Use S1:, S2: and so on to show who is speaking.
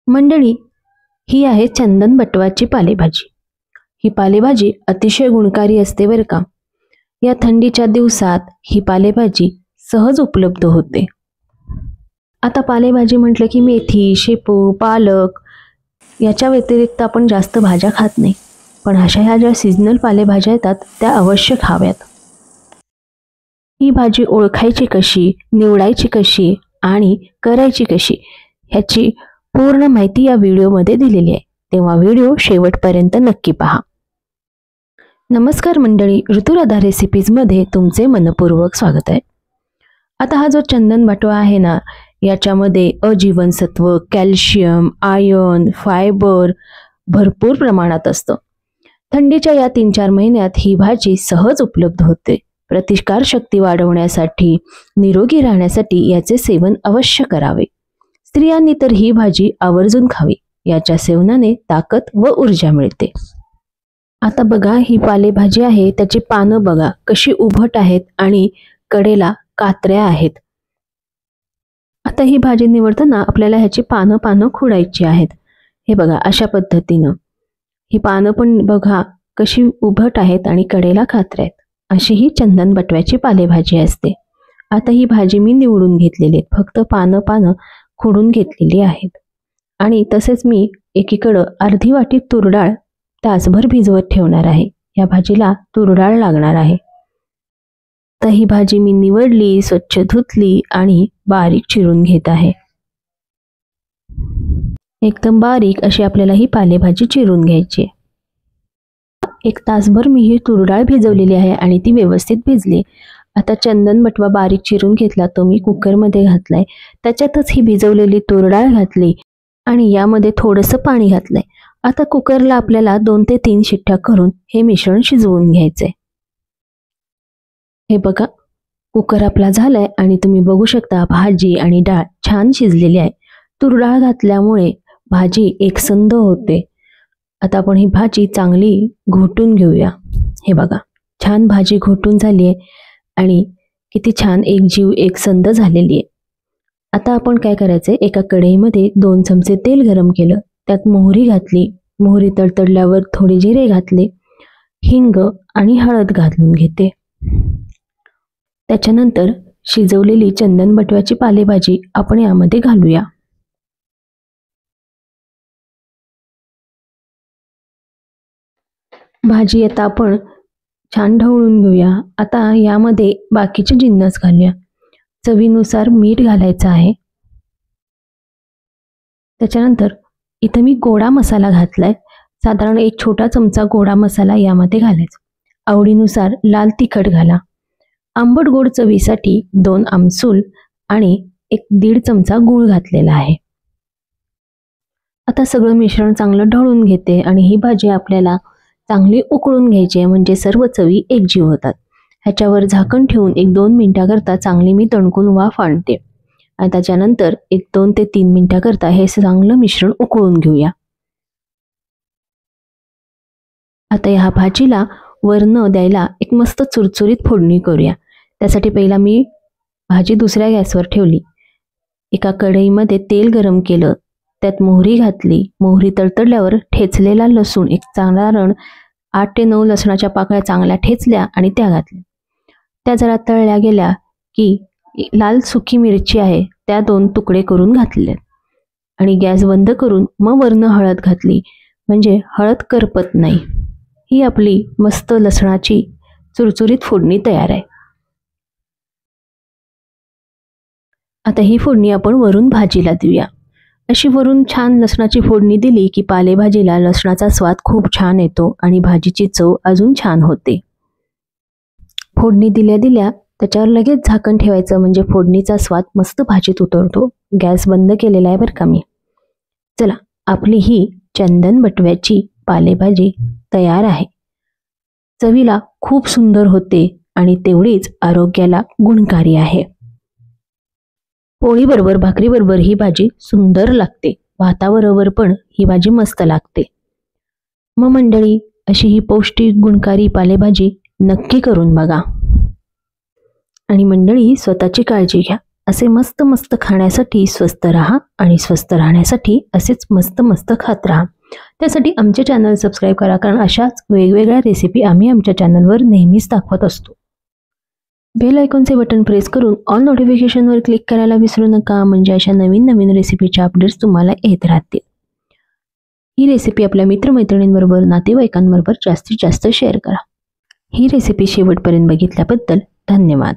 S1: मंडळी, ही आहे चंदन बटवाची पालेभाजी. ही पालेभाजी अतिशय गुणकारी असते बरं का. या थंडीच्या दिवसात ही पालेभाजी सहज उपलब्ध होते. आता पालेभाजी म्हटलं की मेथी, शेपू, पालक याच्या व्यतिरिक्त आपण जास्त भाज्या खात नाही. पण अशा ह्या ज्या सीझनल पालेभाज्या येतात त्या अवश्य खाव्यात. ही भाजी ओळखायची कशी, निवडायची कशी आणि करायची कशी ह्याची पूर्ण माहिती या व्हिडिओमध्ये दिलेली आहे, तेव्हा व्हिडिओ शेवटपर्यंत नक्की पहा. नमस्कार मंडळी, ऋतुराधा रेसिपीजमध्ये तुमचे मनपूर्वक स्वागत आहे. आता हा जो चंदन बटवा आहे ना, याच्यामध्ये अजीवनसत्व, कॅल्शियम, आयर्न, फायबर भरपूर प्रमाणात असतं. थंडीच्या या 3-4 महिन्यात ही भाजी सहज उपलब्ध होते. प्रतिकारशक्ती वाढवण्यासाठी, निरोगी राहण्यासाठी याचे सेवन अवश्य करावे. स्त्रियांनी तर ही भाजी आवर्जून खावी. याच्या सेवनाने ताकद व ऊर्जा मिळते. आता बघा, ही पालेभाजी आहे, त्याची पानं बघा कशी उभट आहेत आणि कडेला कात्र्या आहेत. आता ही भाजी निवडताना आपल्याला ह्याची पानं खुडायची आहेत. हे बघा, अशा पद्धतीनं ही पानं पण बघा कशी उभट आहेत आणि कडेला कात्र्या आहेत. अशी ही चंदन बटव्याची पालेभाजी असते. आता ही भाजी मी निवडून घेतलेली आहे, फक्त पानं खुडून घेतलेली आहेत. आणि तसेच मी एकीकडं अर्धी वाटी तूर डाळ तासभर भिजवत ठेवणार आहे. या भाजीला तूर डाळ लागणार आहे. तर ही भाजी मी निवडली, स्वच्छ धुतली आणि बारीक चिरून घेत आहे. एकदम बारीक अशी आपल्याला ही पालेभाजी चिरून घ्यायची. 1 तासभर मी ही तूर डाळ भिजवलेली आहे आणि ती व्यवस्थित भिजली. आता चंदन बटवा बारीक चिरून घेतला, तो मी कुकरमध्ये घातलाय. त्याच्यातच ही भिजवलेली तूर डाळ घातली आणि यामध्ये थोडंसं पाणी घातलंय. आता कुकरला आपल्याला 2 ते 3 शिट्ट्या करून हे मिश्रण शिजवून घ्यायचंय. हे बघा, कुकर आपला झालाय आणि तुम्ही बघू शकता भाजी आणि डाळ छान शिजलेली आहे. तूर डाळ घातल्यामुळे भाजी एकसंध होते. आता आपण ही भाजी चांगली घोटून घेऊया. हे बघा, छान भाजी घोटून झाली आहे आणि किती छान एकजीव एकसंध झालेली आहे. आता आपण काय करायचंय, एका कढईमध्ये 2 चमचे तेल गरम केलं, त्यात मोहरी घातली. मोहरी तडतडल्यावर थोडे जिरे घातले, हिंग आणि हळद घालून घेते. त्याच्यानंतर शिजवलेली चंदन बटव्याची पालेभाजी आपण यामध्ये घालूया. भाजी आता आपण छान ढवळून घेऊया. आता यामध्ये बाकीचे जिन्नस घालूया. चवीनुसार मीठ घालायचं आहे. त्याच्यानंतर इथं मी गोडा मसाला घातलाय. साधारण 1 छोटा चमचा गोडा मसाला यामध्ये घालायचा. आवडीनुसार लाल तिखट घाला. आंबट गोड चवीसाठी 2 आमसूल आणि 1-1.5 चमचा गूळ घातलेला आहे. आता सगळं मिश्रण चांगलं ढवळून घेते आणि ही भाजी आपल्याला चांगली उकळून घ्यायची आहे, म्हणजे सर्व चवी एकजीव होतात. ह्याच्यावर झाकण ठेवून 1-2 मिनिटाकरता चांगली मी तणकून वाफ आणते. आणि त्याच्यानंतर 1-2 ते 3 मिनिटाकरता हे चांगलं मिश्रण उकळून घेऊया. आता ह्या भाजीला वर्ण द्यायला एक मस्त चुरचुरीत फोडणी करूया. त्यासाठी पहिला मी भाजी दुसऱ्या गॅसवर ठेवली. एका कढईमध्ये तेल गरम केलं, त्यात मोहरी घातली. मोहरी तडतडल्यावर ठेचलेला लसूण, एक साधारण 8 ते 9 लसणाच्या पाकळ्या चांगल्या ठेचल्या आणि त्या घातल्या. त्या जरा तळल्या गेल्या की लाल सुकी मिरची आहे त्या 2 तुकडे करून घातले आणि गॅस बंद करून मग वर्ण हळद घातली, म्हणजे हळद करपत नाही. ही आपली मस्त लसणाची चुरचुरीत फोडणी तयार आहे. आता ही फोडणी आपण वरून भाजीला देऊया. अशी वरून छान लसणाची फोडणी दिली की पालेभाजीला लसणाचा स्वाद खूप छान येतो आणि भाजीची चव अजून छान होते. फोडणी दिल्या त्याच्यावर लगेच झाकण ठेवायचं, म्हणजे फोडणीचा स्वाद मस्त भाजीत उतरतो. गॅस बंद केलेला आहे बरं का मी. चला, आपली ही चंदन बटव्याची पालेभाजी तयार आहे. चवीला खूप सुंदर होते आणि तेवढीच आरोग्याला गुणकारी आहे. पोळीबरोबर, भाकरीबरोबर ही भाजी सुंदर लागते. भाताबरोबर पण ही भाजी मस्त लागते. मग मंडळी, अशी ही पौष्टिक गुणकारी पालेभाजी नक्की करून बघा. आणि मंडळी, स्वतःची काळजी घ्या. असे मस्त मस्त खाण्यासाठी स्वस्त राहा आणि स्वस्त राहण्यासाठी असेच मस्त मस्त खात राहा. त्यासाठी आमचे चॅनल सबस्क्राईब करा, कारण अशाच वेगवेगळ्या रेसिपी आम्ही आमच्या चॅनलवर नेहमीच दाखवत असतो. बेल आयकॉनचे बटन प्रेस करून ऑल नोटिफिकेशनवर क्लिक करायला विसरू नका, म्हणजे अशा नवीन नवीन रेसिपीच्या अपडेट्स तुम्हाला येत राहतील. ही रेसिपी आपल्या मित्रमैत्रिणींबरोबर, नातेवाईकांबरोबर जास्तीत जास्त शेअर करा. ही रेसिपी शेवटपर्यंत बघितल्याबद्दल धन्यवाद.